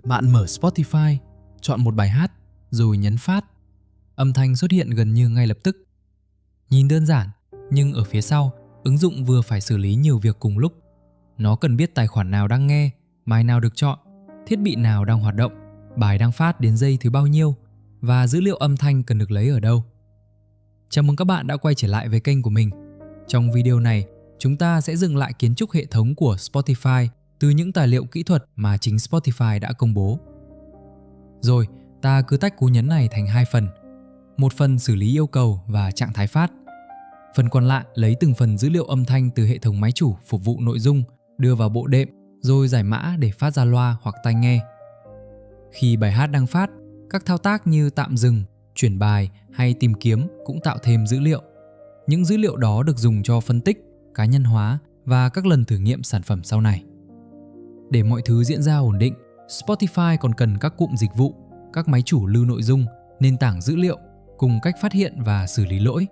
Bạn mở Spotify, chọn một bài hát, rồi nhấn phát. Âm thanh xuất hiện gần như ngay lập tức. Nhìn đơn giản, nhưng ở phía sau, ứng dụng vừa phải xử lý nhiều việc cùng lúc. Nó cần biết tài khoản nào đang nghe, bài nào được chọn, thiết bị nào đang hoạt động, bài đang phát đến giây thứ bao nhiêu và dữ liệu âm thanh cần được lấy ở đâu. Chào mừng các bạn đã quay trở lại với kênh của mình. Trong video này, chúng ta sẽ dựng lại kiến trúc hệ thống của Spotify từ những tài liệu kỹ thuật mà chính Spotify đã công bố. Rồi, ta cứ tách cú nhấn này thành hai phần. Một phần xử lý yêu cầu và trạng thái phát. Phần còn lại lấy từng phần dữ liệu âm thanh từ hệ thống máy chủ phục vụ nội dung, đưa vào bộ đệm, rồi giải mã để phát ra loa hoặc tai nghe. Khi bài hát đang phát, các thao tác như tạm dừng, chuyển bài hay tìm kiếm cũng tạo thêm dữ liệu. Những dữ liệu đó được dùng cho phân tích, cá nhân hóa và các lần thử nghiệm sản phẩm sau này. Để mọi thứ diễn ra ổn định, Spotify còn cần các cụm dịch vụ, các máy chủ lưu nội dung, nền tảng dữ liệu cùng cách phát hiện và xử lý lỗi.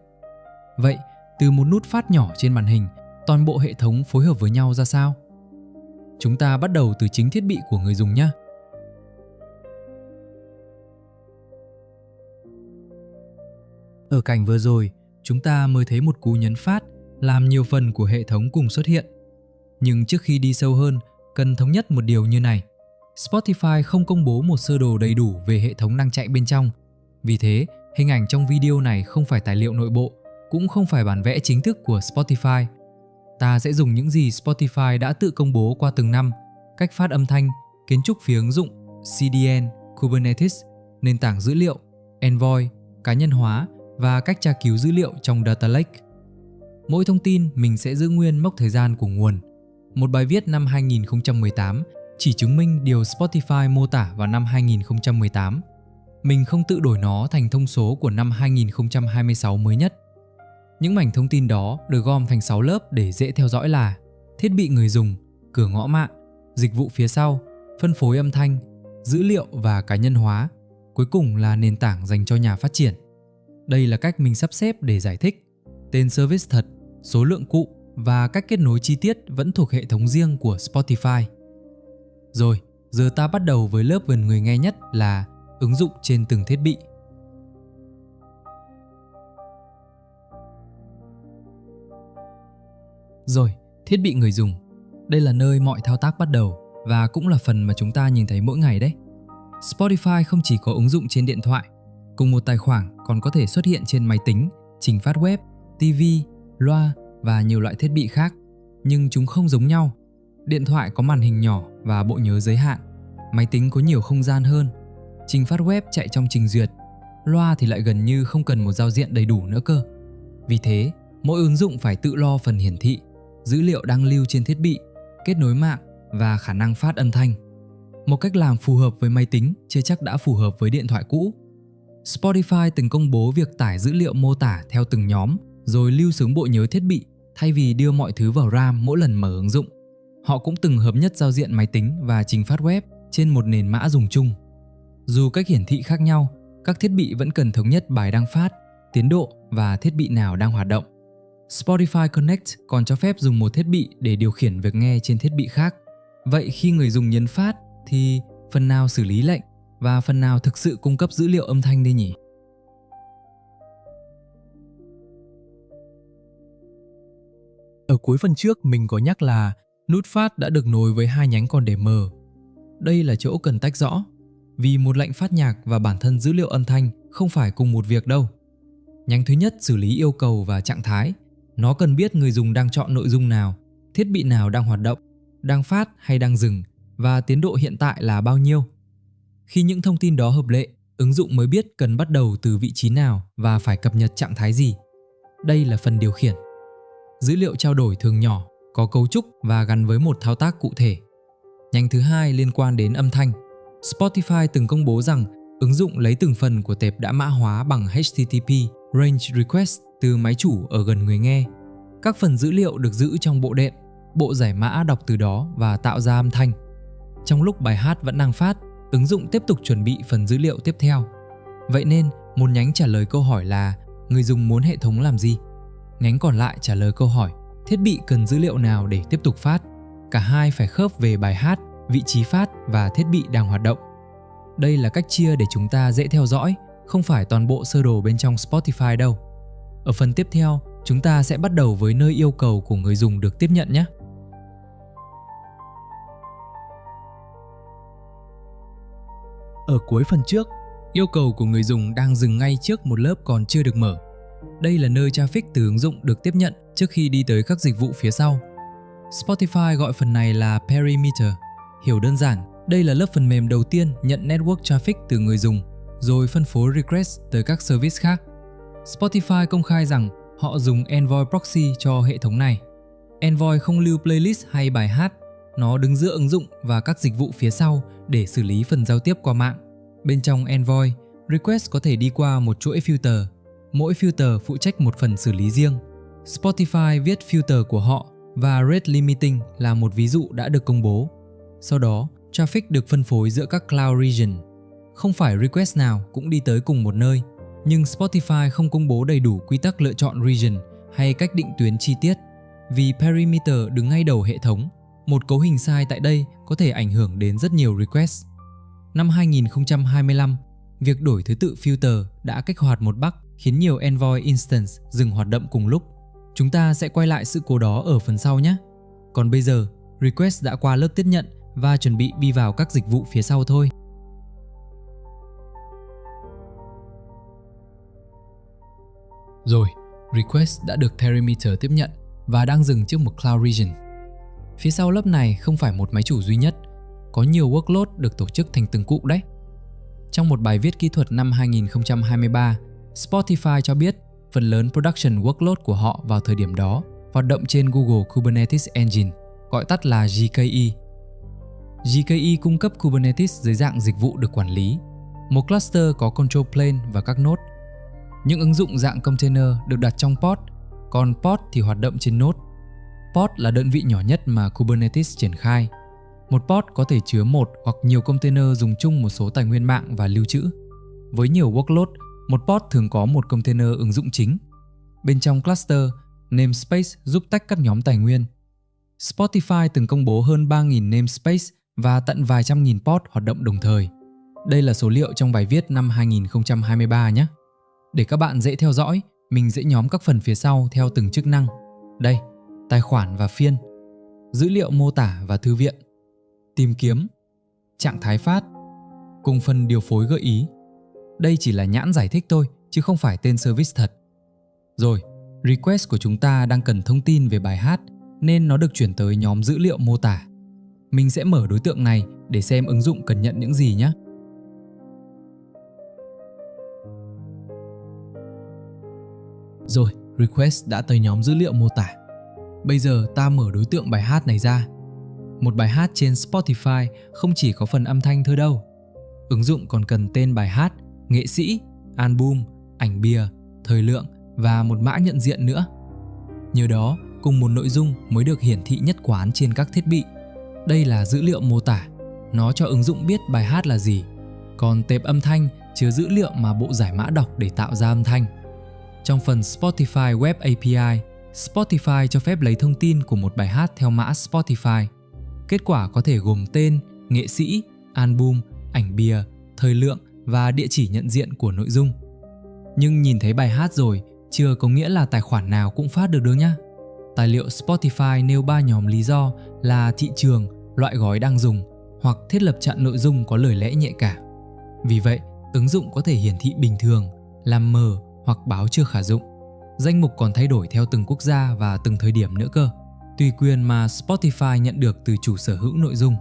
Vậy, từ một nút phát nhỏ trên màn hình, toàn bộ hệ thống phối hợp với nhau ra sao? Chúng ta bắt đầu từ chính thiết bị của người dùng nhé. Ở cảnh vừa rồi, chúng ta mới thấy một cú nhấn phát làm nhiều phần của hệ thống cùng xuất hiện. Nhưng trước khi đi sâu hơn, cần thống nhất một điều như này. Spotify không công bố một sơ đồ đầy đủ về hệ thống đang chạy bên trong. Vì thế, hình ảnh trong video này không phải tài liệu nội bộ, cũng không phải bản vẽ chính thức của Spotify. Ta sẽ dùng những gì Spotify đã tự công bố qua từng năm, cách phát âm thanh, kiến trúc phía ứng dụng, CDN, Kubernetes, nền tảng dữ liệu, Envoy, cá nhân hóa và cách tra cứu dữ liệu trong Data Lake. Mỗi thông tin mình sẽ giữ nguyên mốc thời gian của nguồn. Một bài viết năm 2018 chỉ chứng minh điều Spotify mô tả vào năm 2018. Mình không tự đổi nó thành thông số của năm 2026 mới nhất. Những mảnh thông tin đó được gom thành 6 lớp để dễ theo dõi là thiết bị người dùng, cửa ngõ mạng, dịch vụ phía sau, phân phối âm thanh, dữ liệu và cá nhân hóa. Cuối cùng là nền tảng dành cho nhà phát triển. Đây là cách mình sắp xếp để giải thích. Tên service thật, số lượng cụm và cách kết nối chi tiết vẫn thuộc hệ thống riêng của Spotify. Rồi, giờ ta bắt đầu với lớp gần người nghe nhất là ứng dụng trên từng thiết bị. Rồi, thiết bị người dùng. Đây là nơi mọi thao tác bắt đầu và cũng là phần mà chúng ta nhìn thấy mỗi ngày đấy. Spotify không chỉ có ứng dụng trên điện thoại, cùng một tài khoản còn có thể xuất hiện trên máy tính, trình phát web, TV, loa và nhiều loại thiết bị khác. Nhưng chúng không giống nhau. Điện thoại có màn hình nhỏ và bộ nhớ giới hạn, máy tính có nhiều không gian hơn, trình phát web chạy trong trình duyệt, loa thì lại gần như không cần một giao diện đầy đủ nữa cơ. Vì thế, mỗi ứng dụng phải tự lo phần hiển thị, dữ liệu đang lưu trên thiết bị, kết nối mạng và khả năng phát âm thanh. Một cách làm phù hợp với máy tính chưa chắc đã phù hợp với điện thoại cũ. Spotify từng công bố việc tải dữ liệu mô tả theo từng nhóm rồi lưu xuống bộ nhớ thiết bị thay vì đưa mọi thứ vào RAM mỗi lần mở ứng dụng. Họ cũng từng hợp nhất giao diện máy tính và trình phát web trên một nền mã dùng chung. Dù cách hiển thị khác nhau, các thiết bị vẫn cần thống nhất bài đang phát, tiến độ và thiết bị nào đang hoạt động. Spotify Connect còn cho phép dùng một thiết bị để điều khiển việc nghe trên thiết bị khác. Vậy khi người dùng nhấn phát thì phần nào xử lý lệnh và phần nào thực sự cung cấp dữ liệu âm thanh đây nhỉ? Ở cuối phần trước mình có nhắc là nút phát đã được nối với hai nhánh còn để mở. Đây là chỗ cần tách rõ, vì một lệnh phát nhạc và bản thân dữ liệu âm thanh không phải cùng một việc đâu. Nhánh thứ nhất xử lý yêu cầu và trạng thái. Nó cần biết người dùng đang chọn nội dung nào, thiết bị nào đang hoạt động, đang phát hay đang dừng và tiến độ hiện tại là bao nhiêu. Khi những thông tin đó hợp lệ, ứng dụng mới biết cần bắt đầu từ vị trí nào và phải cập nhật trạng thái gì. Đây là phần điều khiển. Dữ liệu trao đổi thường nhỏ, có cấu trúc và gắn với một thao tác cụ thể. Nhánh thứ hai liên quan đến âm thanh. Spotify từng công bố rằng ứng dụng lấy từng phần của tệp đã mã hóa bằng HTTP Range Request từ máy chủ ở gần người nghe. Các phần dữ liệu được giữ trong bộ đệm, bộ giải mã đọc từ đó và tạo ra âm thanh. Trong lúc bài hát vẫn đang phát, ứng dụng tiếp tục chuẩn bị phần dữ liệu tiếp theo. Vậy nên, một nhánh trả lời câu hỏi là người dùng muốn hệ thống làm gì? Nhánh còn lại trả lời câu hỏi thiết bị cần dữ liệu nào để tiếp tục phát. Cả hai phải khớp về bài hát vị trí phát và thiết bị đang hoạt động. Đây là cách chia để chúng ta dễ theo dõi, không phải toàn bộ sơ đồ bên trong Spotify đâu. Ở phần tiếp theo, chúng ta sẽ bắt đầu với nơi yêu cầu của người dùng được tiếp nhận nhé. Ở cuối phần trước, yêu cầu của người dùng đang dừng ngay trước một lớp còn chưa được mở. Đây là nơi traffic từ ứng dụng được tiếp nhận trước khi đi tới các dịch vụ phía sau. Spotify gọi phần này là Perimeter. Hiểu đơn giản, đây là lớp phần mềm đầu tiên nhận network traffic từ người dùng, rồi phân phối request tới các service khác. Spotify công khai rằng họ dùng Envoy Proxy cho hệ thống này. Envoy không lưu playlist hay bài hát, nó đứng giữa ứng dụng và các dịch vụ phía sau để xử lý phần giao tiếp qua mạng. Bên trong Envoy, request có thể đi qua một chuỗi filter. Mỗi filter phụ trách một phần xử lý riêng. Spotify viết filter của họ và rate limiting là một ví dụ đã được công bố. Sau đó, traffic được phân phối giữa các cloud region. Không phải request nào cũng đi tới cùng một nơi, nhưng Spotify không công bố đầy đủ quy tắc lựa chọn region hay cách định tuyến chi tiết. Vì perimeter đứng ngay đầu hệ thống, một cấu hình sai tại đây có thể ảnh hưởng đến rất nhiều request. Năm 2025, việc đổi thứ tự filter đã kích hoạt một bug khiến nhiều Envoy instance dừng hoạt động cùng lúc. Chúng ta sẽ quay lại sự cố đó ở phần sau nhé. Còn bây giờ, request đã qua lớp tiếp nhận và chuẩn bị đi vào các dịch vụ phía sau thôi. Rồi, request đã được Perimeter tiếp nhận và đang dừng trước một cloud region. Phía sau lớp này không phải một máy chủ duy nhất, có nhiều workload được tổ chức thành từng cụm đấy. Trong một bài viết kỹ thuật năm 2023, Spotify cho biết phần lớn production workload của họ vào thời điểm đó hoạt động trên Google Kubernetes Engine, gọi tắt là GKE. GKE cung cấp Kubernetes dưới dạng dịch vụ được quản lý. Một cluster có control plane và các node. Những ứng dụng dạng container được đặt trong pod, còn pod thì hoạt động trên node. Pod là đơn vị nhỏ nhất mà Kubernetes triển khai. Một pod có thể chứa một hoặc nhiều container dùng chung một số tài nguyên mạng và lưu trữ. Với nhiều workload, một pod thường có một container ứng dụng chính. Bên trong cluster, namespace giúp tách các nhóm tài nguyên. Spotify từng công bố hơn 3.000 namespace và tận vài trăm nghìn pod hoạt động đồng thời. Đây là số liệu trong bài viết năm 2023 nhé. Để các bạn dễ theo dõi, mình sẽ nhóm các phần phía sau theo từng chức năng. Đây, tài khoản và phiên, dữ liệu mô tả và thư viện, tìm kiếm, trạng thái phát, cùng phần điều phối gợi ý. Đây chỉ là nhãn giải thích thôi, chứ không phải tên service thật. Rồi, request của chúng ta đang cần thông tin về bài hát, nên nó được chuyển tới nhóm dữ liệu mô tả. Mình sẽ mở đối tượng này để xem ứng dụng cần nhận những gì nhé. Rồi, request đã tới nhóm dữ liệu mô tả. Bây giờ ta mở đối tượng bài hát này ra. Một bài hát trên Spotify không chỉ có phần âm thanh thôi đâu. Ứng dụng còn cần tên bài hát, nghệ sĩ, album, ảnh bìa, thời lượng và một mã nhận diện nữa. Nhờ đó, cùng một nội dung mới được hiển thị nhất quán trên các thiết bị. Đây là dữ liệu mô tả. Nó cho ứng dụng biết bài hát là gì. Còn tệp âm thanh chứa dữ liệu mà bộ giải mã đọc để tạo ra âm thanh. Trong phần Spotify Web API, Spotify cho phép lấy thông tin của một bài hát theo mã Spotify. Kết quả có thể gồm tên, nghệ sĩ, album, ảnh bìa, thời lượng và địa chỉ nhận diện của nội dung. Nhưng nhìn thấy bài hát rồi, chưa có nghĩa là tài khoản nào cũng phát được đâu nhá. Tài liệu Spotify nêu 3 nhóm lý do là thị trường, loại gói đang dùng hoặc thiết lập chặn nội dung có lời lẽ nhạy cảm. Vì vậy, ứng dụng có thể hiển thị bình thường, làm mờ hoặc báo chưa khả dụng. Danh mục còn thay đổi theo từng quốc gia và từng thời điểm nữa cơ, tùy quyền mà Spotify nhận được từ chủ sở hữu nội dung.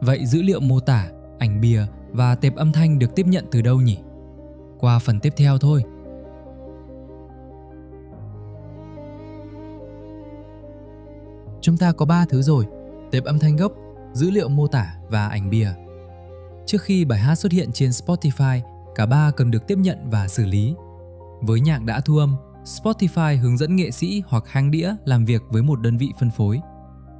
Vậy dữ liệu mô tả, ảnh bìa và tệp âm thanh được tiếp nhận từ đâu nhỉ? Qua phần tiếp theo thôi. Chúng ta có 3 thứ rồi: tệp âm thanh gốc, dữ liệu mô tả và ảnh bìa. Trước khi bài hát xuất hiện trên Spotify, cả ba cần được tiếp nhận và xử lý. Với nhạc đã thu âm, Spotify hướng dẫn nghệ sĩ hoặc hang đĩa làm việc với một đơn vị phân phối.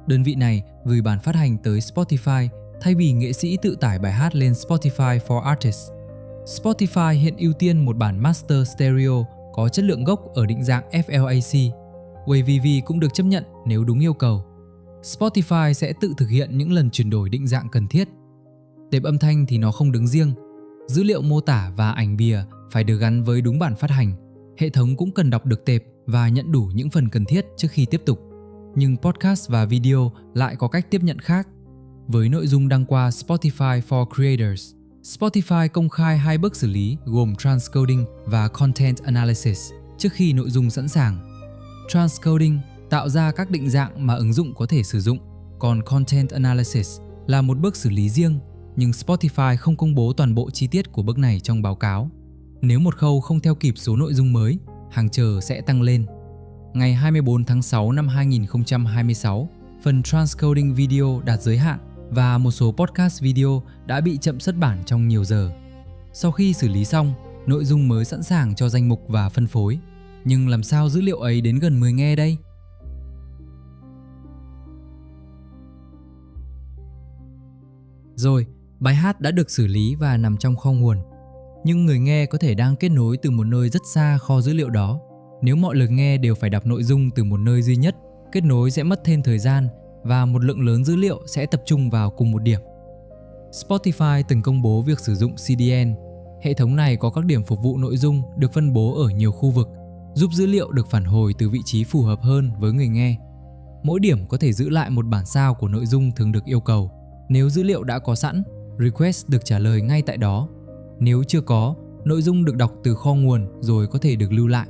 Đơn vị này gửi bản phát hành tới Spotify thay vì nghệ sĩ tự tải bài hát lên Spotify for Artists. Spotify hiện ưu tiên một bản master stereo có chất lượng gốc ở định dạng FLAC. WAV cũng được chấp nhận nếu đúng yêu cầu. Spotify sẽ tự thực hiện những lần chuyển đổi định dạng cần thiết. Tệp âm thanh thì nó không đứng riêng. Dữ liệu mô tả và ảnh bìa phải được gắn với đúng bản phát hành. Hệ thống cũng cần đọc được tệp và nhận đủ những phần cần thiết trước khi tiếp tục. Nhưng podcast và video lại có cách tiếp nhận khác. Với nội dung đăng qua Spotify for Creators, Spotify công khai 2 bước xử lý gồm transcoding và content analysis trước khi nội dung sẵn sàng. Transcoding tạo ra các định dạng mà ứng dụng có thể sử dụng, còn content analysis là một bước xử lý riêng, nhưng Spotify không công bố toàn bộ chi tiết của bước này trong báo cáo. Nếu một khâu không theo kịp số nội dung mới, hàng chờ sẽ tăng lên. Ngày 24 tháng 6 năm 2026, phần transcoding video đạt giới hạn và một số podcast video đã bị chậm xuất bản trong nhiều giờ. Sau khi xử lý xong, nội dung mới sẵn sàng cho danh mục và phân phối. Nhưng làm sao dữ liệu ấy đến gần người nghe đây? Rồi, bài hát đã được xử lý và nằm trong kho nguồn. Nhưng người nghe có thể đang kết nối từ một nơi rất xa kho dữ liệu đó. Nếu mọi lượt nghe đều phải đọc nội dung từ một nơi duy nhất, kết nối sẽ mất thêm thời gian và một lượng lớn dữ liệu sẽ tập trung vào cùng một điểm. Spotify từng công bố việc sử dụng CDN. Hệ thống này có các điểm phục vụ nội dung được phân bố ở nhiều khu vực, giúp dữ liệu được phản hồi từ vị trí phù hợp hơn với người nghe. Mỗi điểm có thể giữ lại một bản sao của nội dung thường được yêu cầu. Nếu dữ liệu đã có sẵn, request được trả lời ngay tại đó. Nếu chưa có, nội dung được đọc từ kho nguồn rồi có thể được lưu lại.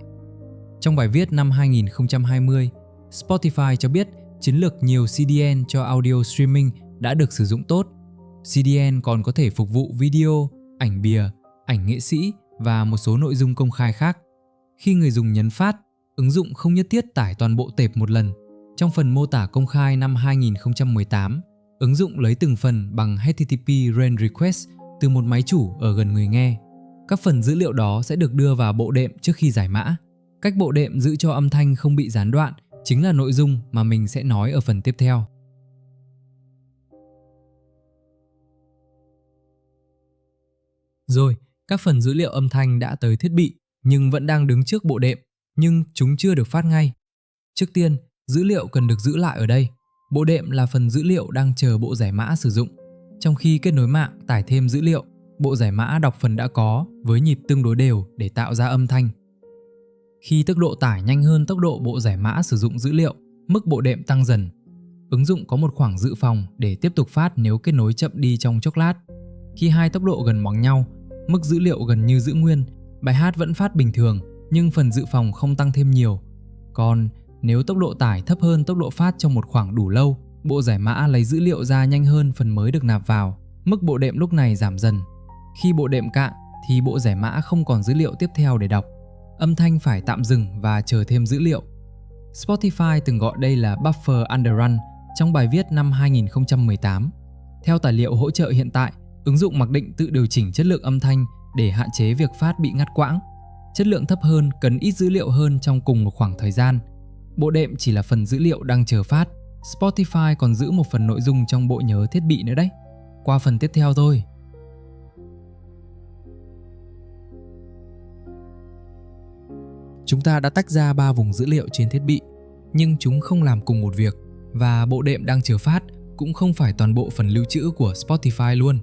Trong bài viết năm 2020, Spotify cho biết chiến lược nhiều CDN cho audio streaming đã được sử dụng tốt. CDN còn có thể phục vụ video, ảnh bìa, ảnh nghệ sĩ và một số nội dung công khai khác. Khi người dùng nhấn phát, ứng dụng không nhất thiết tải toàn bộ tệp một lần. Trong phần mô tả công khai năm 2018, ứng dụng lấy từng phần bằng HTTP REN request từ một máy chủ ở gần người nghe. Các phần dữ liệu đó sẽ được đưa vào bộ đệm trước khi giải mã. Cách bộ đệm giữ cho âm thanh không bị gián đoạn chính là nội dung mà mình sẽ nói ở phần tiếp theo. Rồi, các phần dữ liệu âm thanh đã tới thiết bị nhưng vẫn đang đứng trước bộ đệm, nhưng chúng chưa được phát ngay. Trước tiên, dữ liệu cần được giữ lại ở đây. Bộ đệm là phần dữ liệu đang chờ bộ giải mã sử dụng. Trong khi kết nối mạng tải thêm dữ liệu, bộ giải mã đọc phần đã có với nhịp tương đối đều để tạo ra âm thanh. Khi tốc độ tải nhanh hơn tốc độ bộ giải mã sử dụng dữ liệu, mức bộ đệm tăng dần. Ứng dụng có một khoảng dự phòng để tiếp tục phát nếu kết nối chậm đi trong chốc lát. Khi hai tốc độ gần bằng nhau, mức dữ liệu gần như giữ nguyên, bài hát vẫn phát bình thường nhưng phần dự phòng không tăng thêm nhiều. Còn nếu tốc độ tải thấp hơn tốc độ phát trong một khoảng đủ lâu, bộ giải mã lấy dữ liệu ra nhanh hơn phần mới được nạp vào, mức bộ đệm lúc này giảm dần. Khi bộ đệm cạn thì bộ giải mã không còn dữ liệu tiếp theo để đọc. Âm thanh phải tạm dừng và chờ thêm dữ liệu. Spotify từng gọi đây là buffer underrun trong bài viết năm 2018. Theo tài liệu hỗ trợ hiện tại, ứng dụng mặc định tự điều chỉnh chất lượng âm thanh để hạn chế việc phát bị ngắt quãng. Chất lượng thấp hơn cần ít dữ liệu hơn trong cùng một khoảng thời gian. Bộ đệm chỉ là phần dữ liệu đang chờ phát. Spotify còn giữ một phần nội dung trong bộ nhớ thiết bị nữa đấy. Qua phần tiếp theo thôi. Chúng ta đã tách ra 3 vùng dữ liệu trên thiết bị, nhưng chúng không làm cùng một việc, và bộ đệm đang chờ phát cũng không phải toàn bộ phần lưu trữ của Spotify luôn.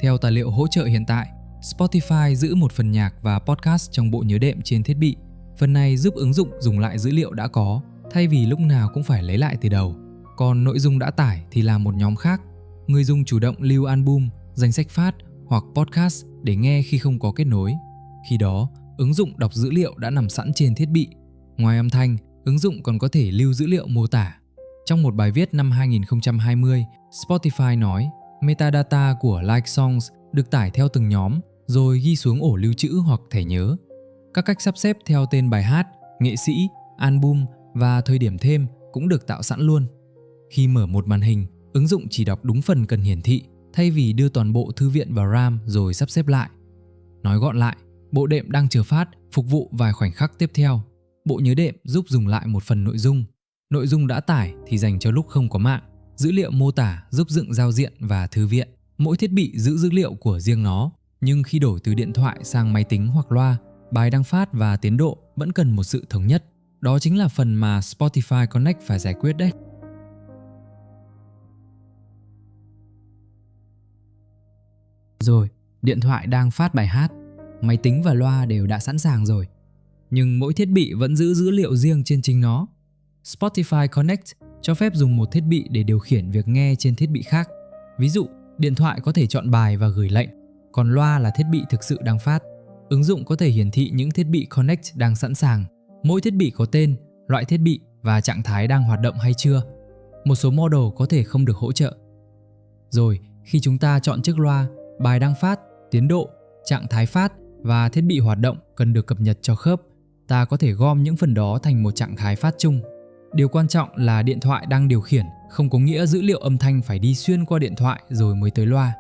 Theo tài liệu hỗ trợ hiện tại, Spotify giữ một phần nhạc và podcast trong bộ nhớ đệm trên thiết bị. Phần này giúp ứng dụng dùng lại dữ liệu đã có, thay vì lúc nào cũng phải lấy lại từ đầu. Còn nội dung đã tải thì là một nhóm khác. Người dùng chủ động lưu album, danh sách phát hoặc podcast để nghe khi không có kết nối. Khi đó, ứng dụng đọc dữ liệu đã nằm sẵn trên thiết bị. Ngoài âm thanh, ứng dụng còn có thể lưu dữ liệu mô tả. Trong một bài viết năm 2020, Spotify nói metadata của Like Songs được tải theo từng nhóm rồi ghi xuống ổ lưu trữ hoặc thẻ nhớ. Các cách sắp xếp theo tên bài hát, nghệ sĩ, album và thời điểm thêm cũng được tạo sẵn luôn. Khi mở một màn hình, ứng dụng chỉ đọc đúng phần cần hiển thị thay vì đưa toàn bộ thư viện vào RAM rồi sắp xếp lại. Nói gọn lại, bộ đệm đang chờ phát phục vụ vài khoảnh khắc tiếp theo. Bộ nhớ đệm giúp dùng lại một phần nội dung. Nội dung đã tải thì dành cho lúc không có mạng. Dữ liệu mô tả giúp dựng giao diện và thư viện. Mỗi thiết bị giữ dữ liệu của riêng nó, nhưng khi đổi từ điện thoại sang máy tính hoặc loa, bài đăng phát và tiến độ vẫn cần một sự thống nhất. Đó chính là phần mà Spotify Connect phải giải quyết đấy. Rồi, điện thoại đang phát bài hát, máy tính và loa đều đã sẵn sàng rồi. Nhưng mỗi thiết bị vẫn giữ dữ liệu riêng trên chính nó. Spotify Connect cho phép dùng một thiết bị để điều khiển việc nghe trên thiết bị khác. Ví dụ, điện thoại có thể chọn bài và gửi lệnh, còn loa là thiết bị thực sự đang phát. Ứng dụng có thể hiển thị những thiết bị Connect đang sẵn sàng. Mỗi thiết bị có tên, loại thiết bị và trạng thái đang hoạt động hay chưa. Một số model có thể không được hỗ trợ. Rồi, khi chúng ta chọn chiếc loa, bài đang phát, tiến độ, trạng thái phát và thiết bị hoạt động cần được cập nhật cho khớp, ta có thể gom những phần đó thành một trạng thái phát chung. Điều quan trọng là điện thoại đang điều khiển, không có nghĩa dữ liệu âm thanh phải đi xuyên qua điện thoại rồi mới tới loa.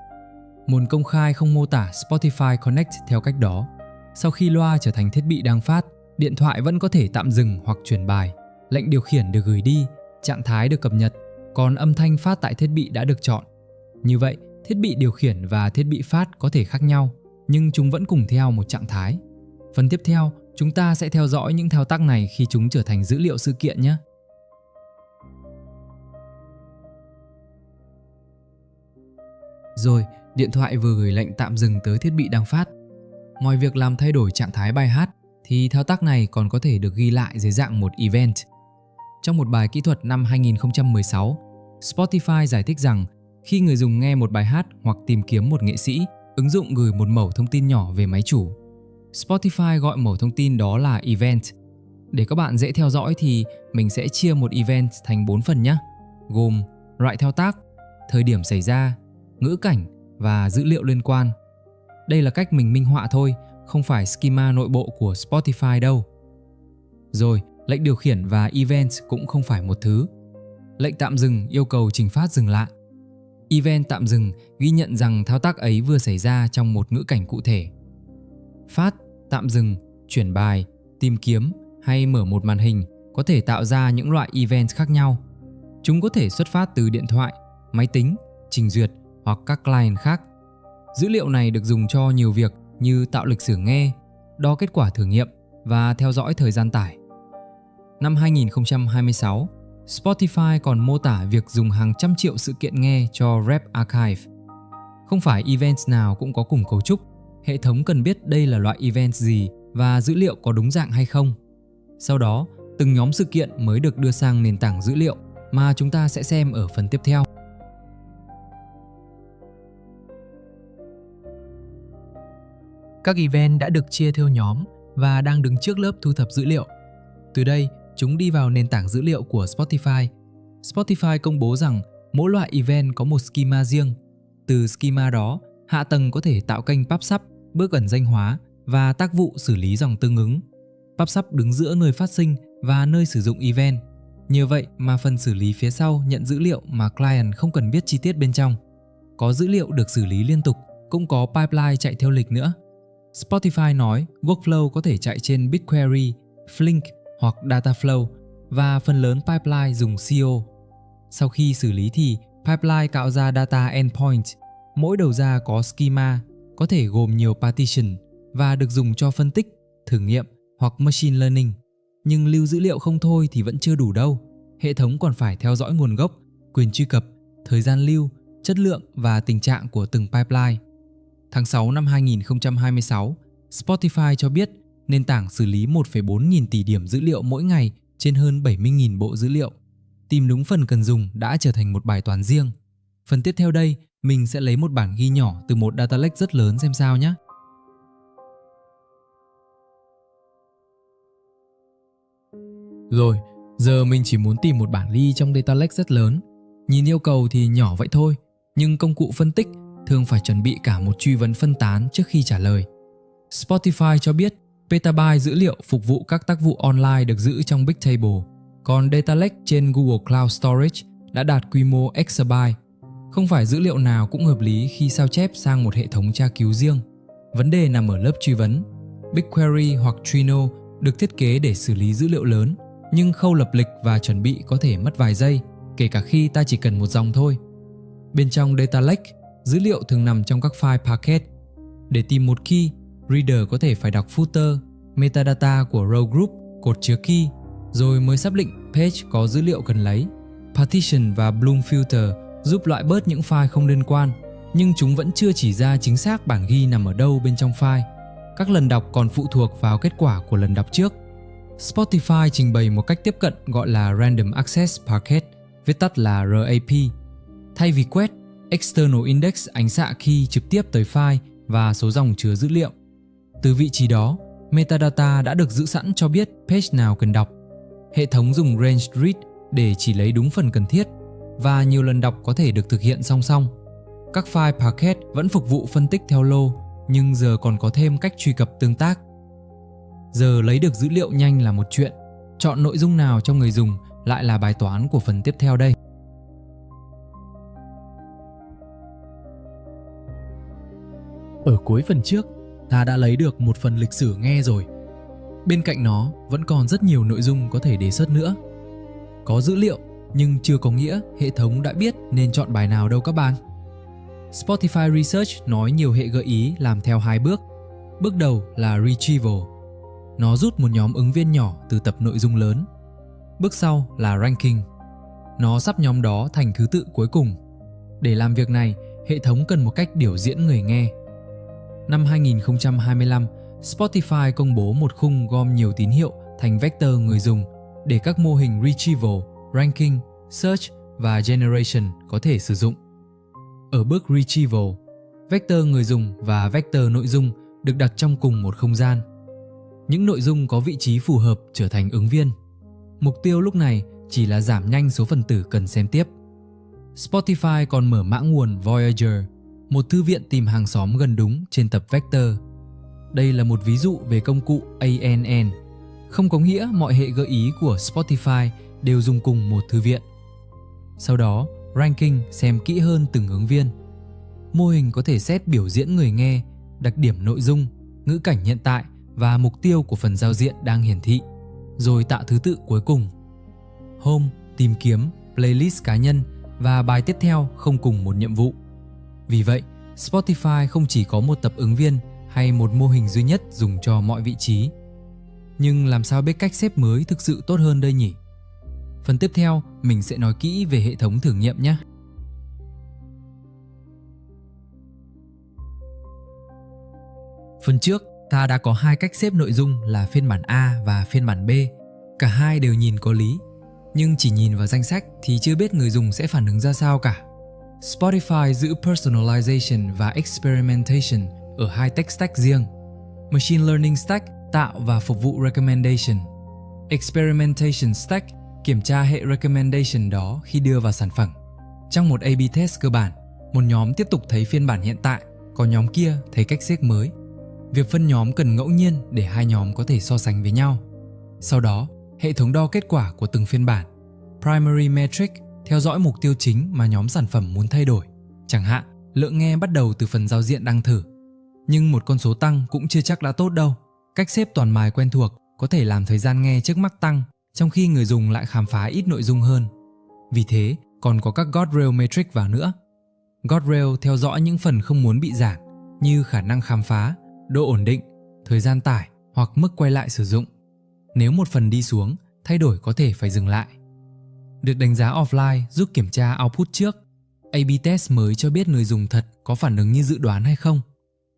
Môn công khai không mô tả Spotify Connect theo cách đó. Sau khi loa trở thành thiết bị đang phát, điện thoại vẫn có thể tạm dừng hoặc chuyển bài. Lệnh điều khiển được gửi đi, trạng thái được cập nhật, còn âm thanh phát tại thiết bị đã được chọn. Như vậy, thiết bị điều khiển và thiết bị phát có thể khác nhau, nhưng chúng vẫn cùng theo một trạng thái. Phần tiếp theo, chúng ta sẽ theo dõi những thao tác này khi chúng trở thành dữ liệu sự kiện nhé. Rồi, điện thoại vừa gửi lệnh tạm dừng tới thiết bị đang phát. Ngoài việc làm thay đổi trạng thái bài hát, thì thao tác này còn có thể được ghi lại dưới dạng một event. Trong một bài kỹ thuật năm 2016, Spotify giải thích rằng khi người dùng nghe một bài hát hoặc tìm kiếm một nghệ sĩ, ứng dụng gửi một mẩu thông tin nhỏ về máy chủ. Spotify gọi mẩu thông tin đó là event. Để các bạn dễ theo dõi thì mình sẽ chia một event thành 4 phần nhé, gồm loại thao tác, thời điểm xảy ra, ngữ cảnh và dữ liệu liên quan. Đây là cách mình minh họa thôi, không phải schema nội bộ của Spotify đâu. Rồi, lệnh điều khiển và event cũng không phải một thứ. Lệnh tạm dừng yêu cầu trình phát dừng lại. Event tạm dừng ghi nhận rằng thao tác ấy vừa xảy ra trong một ngữ cảnh cụ thể. Phát, tạm dừng, chuyển bài, tìm kiếm hay mở một màn hình có thể tạo ra những loại event khác nhau. Chúng có thể xuất phát từ điện thoại, máy tính, trình duyệt hoặc các client khác. Dữ liệu này được dùng cho nhiều việc như tạo lịch sử nghe, đo kết quả thử nghiệm và theo dõi thời gian tải. Năm 2026, Spotify còn mô tả việc dùng hàng trăm triệu sự kiện nghe cho Rap Archive. Không phải event nào cũng có cùng cấu trúc, hệ thống cần biết đây là loại event gì và dữ liệu có đúng dạng hay không. Sau đó, từng nhóm sự kiện mới được đưa sang nền tảng dữ liệu mà chúng ta sẽ xem ở phần tiếp theo. Các event đã được chia theo nhóm và đang đứng trước lớp thu thập dữ liệu. Từ đây, chúng đi vào nền tảng dữ liệu của Spotify. Spotify công bố rằng mỗi loại event có một schema riêng. Từ schema đó, hạ tầng có thể tạo kênh PubSub, bước ẩn danh hóa và tác vụ xử lý dòng tương ứng. PubSub đứng giữa nơi phát sinh và nơi sử dụng event. Nhờ vậy mà phần xử lý phía sau nhận dữ liệu mà client không cần biết chi tiết bên trong. Có dữ liệu được xử lý liên tục, cũng có pipeline chạy theo lịch nữa. Spotify nói workflow có thể chạy trên BigQuery, Flink hoặc Dataflow và phần lớn pipeline dùng CO. Sau khi xử lý thì pipeline tạo ra data endpoint. Mỗi đầu ra có schema, có thể gồm nhiều partition và được dùng cho phân tích, thử nghiệm hoặc machine learning. Nhưng lưu dữ liệu không thôi thì vẫn chưa đủ đâu. Hệ thống còn phải theo dõi nguồn gốc, quyền truy cập, thời gian lưu, chất lượng và tình trạng của từng pipeline. Tháng 6 năm 2026, Spotify cho biết nền tảng xử lý 1,4 nghìn tỷ điểm dữ liệu mỗi ngày trên hơn 70.000 bộ dữ liệu. Tìm đúng phần cần dùng đã trở thành một bài toán riêng. Phần tiếp theo đây, mình sẽ lấy một bản ghi nhỏ từ một data lake rất lớn xem sao nhé. Rồi, giờ mình chỉ muốn tìm một bản ghi trong data lake rất lớn. Nhìn yêu cầu thì nhỏ vậy thôi, nhưng công cụ phân tích thường phải chuẩn bị cả một truy vấn phân tán trước khi trả lời. Spotify cho biết petabyte dữ liệu phục vụ các tác vụ online được giữ trong Bigtable, còn data lake trên Google Cloud Storage đã đạt quy mô exabyte. Không phải dữ liệu nào cũng hợp lý khi sao chép sang một hệ thống tra cứu riêng. Vấn đề nằm ở lớp truy vấn. BigQuery hoặc Trino được thiết kế để xử lý dữ liệu lớn, nhưng khâu lập lịch và chuẩn bị có thể mất vài giây, kể cả khi ta chỉ cần một dòng thôi. Bên trong data lake, dữ liệu thường nằm trong các file Parquet. Để tìm một key, reader có thể phải đọc footer, metadata của row group, cột chứa key, rồi mới xác định page có dữ liệu cần lấy. Partition và Bloom filter giúp loại bớt những file không liên quan, nhưng chúng vẫn chưa chỉ ra chính xác bản ghi nằm ở đâu bên trong file. Các lần đọc còn phụ thuộc vào kết quả của lần đọc trước. Spotify trình bày một cách tiếp cận gọi là Random Access Packet, viết tắt là RAP. Thay vì quét, External Index ánh xạ key trực tiếp tới file và số dòng chứa dữ liệu. Từ vị trí đó, metadata đã được giữ sẵn cho biết page nào cần đọc. Hệ thống dùng range read để chỉ lấy đúng phần cần thiết và nhiều lần đọc có thể được thực hiện song song. Các file packet vẫn phục vụ phân tích theo lô, nhưng giờ còn có thêm cách truy cập tương tác. Giờ lấy được dữ liệu nhanh là một chuyện, chọn nội dung nào cho người dùng lại là bài toán của phần tiếp theo đây. Ở cuối phần trước, ta đã lấy được một phần lịch sử nghe rồi. Bên cạnh nó vẫn còn rất nhiều nội dung có thể đề xuất nữa. Có dữ liệu nhưng chưa có nghĩa hệ thống đã biết nên chọn bài nào đâu các bạn. Spotify Research nói nhiều hệ gợi ý làm theo 2 bước. Bước đầu là Retrieval. Nó rút một nhóm ứng viên nhỏ từ tập nội dung lớn. Bước sau là Ranking. Nó sắp nhóm đó thành thứ tự cuối cùng. Để làm việc này, hệ thống cần một cách biểu diễn người nghe. Năm 2025, Spotify công bố một khung gom nhiều tín hiệu thành vector người dùng để các mô hình Retrieval, Ranking, Search và Generation có thể sử dụng. Ở bước Retrieval, vector người dùng và vector nội dung được đặt trong cùng một không gian. Những nội dung có vị trí phù hợp trở thành ứng viên. Mục tiêu lúc này chỉ là giảm nhanh số phần tử cần xem tiếp. Spotify còn mở mã nguồn Voyager, một thư viện tìm hàng xóm gần đúng trên tập vector. Đây là một ví dụ về công cụ ANN. Không có nghĩa mọi hệ gợi ý của Spotify đều dùng cùng một thư viện. Sau đó, Ranking xem kỹ hơn từng ứng viên. Mô hình có thể xét biểu diễn người nghe, đặc điểm nội dung, ngữ cảnh hiện tại và mục tiêu của phần giao diện đang hiển thị, rồi tạo thứ tự cuối cùng. Home, tìm kiếm, playlist cá nhân và bài tiếp theo không cùng một nhiệm vụ. Vì vậy, Spotify không chỉ có một tập ứng viên hay một mô hình duy nhất dùng cho mọi vị trí. Nhưng làm sao biết cách xếp mới thực sự tốt hơn đây nhỉ? Phần tiếp theo, mình sẽ nói kỹ về hệ thống thử nghiệm nhé. Phần trước, ta đã có 2 cách xếp nội dung là phiên bản A và phiên bản B. Cả hai đều nhìn có lý, nhưng chỉ nhìn vào danh sách thì chưa biết người dùng sẽ phản ứng ra sao cả. Spotify giữ personalization và experimentation ở 2 tech stack riêng. Machine Learning Stack tạo và phục vụ recommendation. Experimentation Stack kiểm tra hệ recommendation đó khi đưa vào sản phẩm. Trong một A/B test cơ bản, một nhóm tiếp tục thấy phiên bản hiện tại, còn nhóm kia thấy cách xếp mới. Việc phân nhóm cần ngẫu nhiên để hai nhóm có thể so sánh với nhau. Sau đó, hệ thống đo kết quả của từng phiên bản. Primary metric theo dõi mục tiêu chính mà nhóm sản phẩm muốn thay đổi. Chẳng hạn, lượng nghe bắt đầu từ phần giao diện đang thử. Nhưng một con số tăng cũng chưa chắc đã tốt đâu. Cách xếp toàn mài quen thuộc có thể làm thời gian nghe trước mắt tăng, trong khi người dùng lại khám phá ít nội dung hơn. Vì thế, còn có các guardrail metric vào nữa. Guardrail theo dõi những phần không muốn bị giảm, như khả năng khám phá, độ ổn định, thời gian tải hoặc mức quay lại sử dụng. Nếu một phần đi xuống, thay đổi có thể phải dừng lại. Được đánh giá offline giúp kiểm tra output trước. A/B test mới cho biết người dùng thật có phản ứng như dự đoán hay không.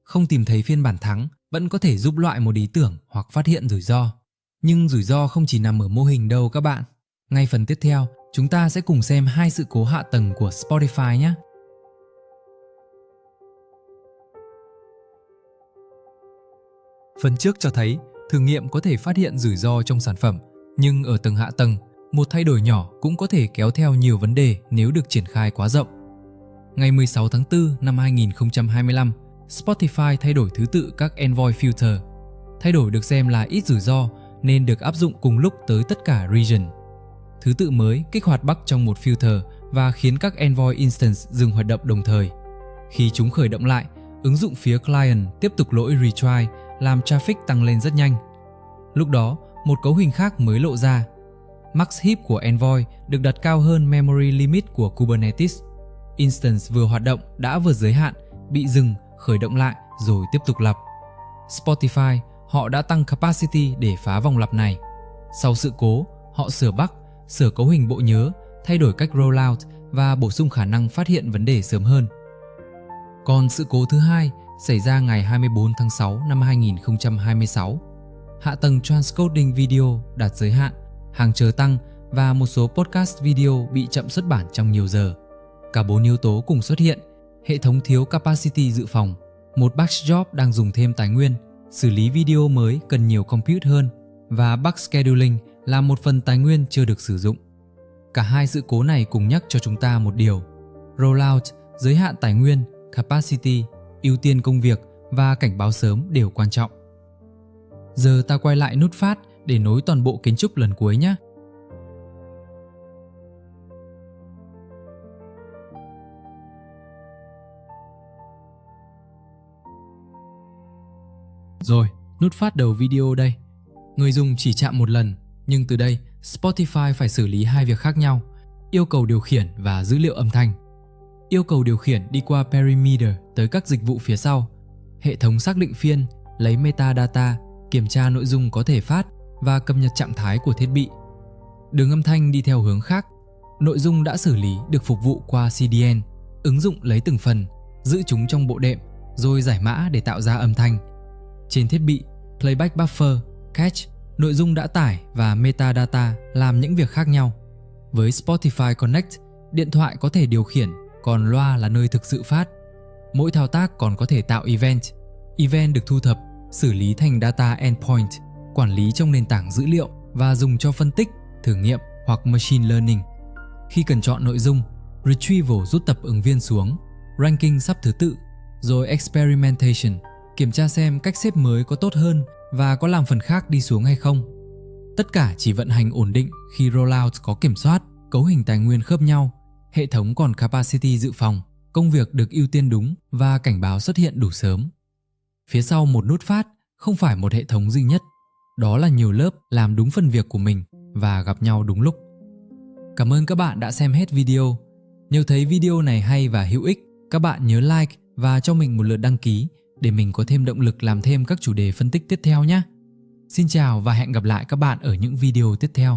Không tìm thấy phiên bản thắng vẫn có thể giúp loại một ý tưởng hoặc phát hiện rủi ro. Nhưng rủi ro không chỉ nằm ở mô hình đâu các bạn. Ngay phần tiếp theo, chúng ta sẽ cùng xem 2 sự cố hạ tầng của Spotify nhé. Phần trước cho thấy thử nghiệm có thể phát hiện rủi ro trong sản phẩm, nhưng ở tầng hạ tầng, một thay đổi nhỏ cũng có thể kéo theo nhiều vấn đề nếu được triển khai quá rộng. Ngày 16 tháng 4 năm 2025, Spotify thay đổi thứ tự các Envoy filter. Thay đổi được xem là ít rủi ro nên được áp dụng cùng lúc tới tất cả region. Thứ tự mới kích hoạt bug trong một filter và khiến các Envoy instance dừng hoạt động đồng thời. Khi chúng khởi động lại, ứng dụng phía client tiếp tục lỗi retry làm traffic tăng lên rất nhanh. Lúc đó, một cấu hình khác mới lộ ra. Max heap của Envoy được đặt cao hơn memory limit của Kubernetes. Instance vừa hoạt động đã vượt giới hạn, bị dừng, khởi động lại rồi tiếp tục lặp. Spotify, họ đã tăng capacity để phá vòng lặp này. Sau sự cố, họ sửa bug, sửa cấu hình bộ nhớ, thay đổi cách rollout và bổ sung khả năng phát hiện vấn đề sớm hơn. Còn sự cố thứ hai xảy ra ngày 24 tháng 6 năm 2026. Hạ tầng transcoding video đạt giới hạn, hàng chờ tăng và một số podcast video bị chậm xuất bản trong nhiều giờ. Cả 4 yếu tố cùng xuất hiện: hệ thống thiếu capacity dự phòng, một batch job đang dùng thêm tài nguyên, xử lý video mới cần nhiều compute hơn và bug scheduling là một phần tài nguyên chưa được sử dụng. Cả hai sự cố này cùng nhắc cho chúng ta một điều: rollout, giới hạn tài nguyên, capacity, ưu tiên công việc và cảnh báo sớm đều quan trọng. Giờ ta quay lại nút phát để nối toàn bộ kiến trúc lần cuối nhé. Rồi, nút phát đầu video đây. Người dùng chỉ chạm một lần, nhưng từ đây Spotify phải xử lý hai việc khác nhau: yêu cầu điều khiển và dữ liệu âm thanh. Yêu cầu điều khiển đi qua Perimeter tới các dịch vụ phía sau. Hệ thống xác định phiên, lấy metadata, kiểm tra nội dung có thể phát và cập nhật trạng thái của thiết bị. Đường âm thanh đi theo hướng khác. Nội dung đã xử lý được phục vụ qua CDN. Ứng dụng lấy từng phần, giữ chúng trong bộ đệm, rồi giải mã để tạo ra âm thanh. Trên thiết bị, Playback Buffer, Cache, nội dung đã tải và metadata làm những việc khác nhau. Với Spotify Connect, điện thoại có thể điều khiển, còn loa là nơi thực sự phát. Mỗi thao tác còn có thể tạo event. Event được thu thập, xử lý thành data endpoint, quản lý trong nền tảng dữ liệu và dùng cho phân tích, thử nghiệm hoặc machine learning. Khi cần chọn nội dung, Retrieval rút tập ứng viên xuống, Ranking sắp thứ tự, rồi Experimentation, kiểm tra xem cách xếp mới có tốt hơn và có làm phần khác đi xuống hay không. Tất cả chỉ vận hành ổn định khi rollout có kiểm soát, cấu hình tài nguyên khớp nhau, hệ thống còn capacity dự phòng, công việc được ưu tiên đúng và cảnh báo xuất hiện đủ sớm. Phía sau một nút phát không phải một hệ thống duy nhất, đó là nhiều lớp làm đúng phần việc của mình và gặp nhau đúng lúc. Cảm ơn các bạn đã xem hết video. Nếu thấy video này hay và hữu ích, các bạn nhớ like và cho mình một lượt đăng ký để mình có thêm động lực làm thêm các chủ đề phân tích tiếp theo nhé. Xin chào và hẹn gặp lại các bạn ở những video tiếp theo.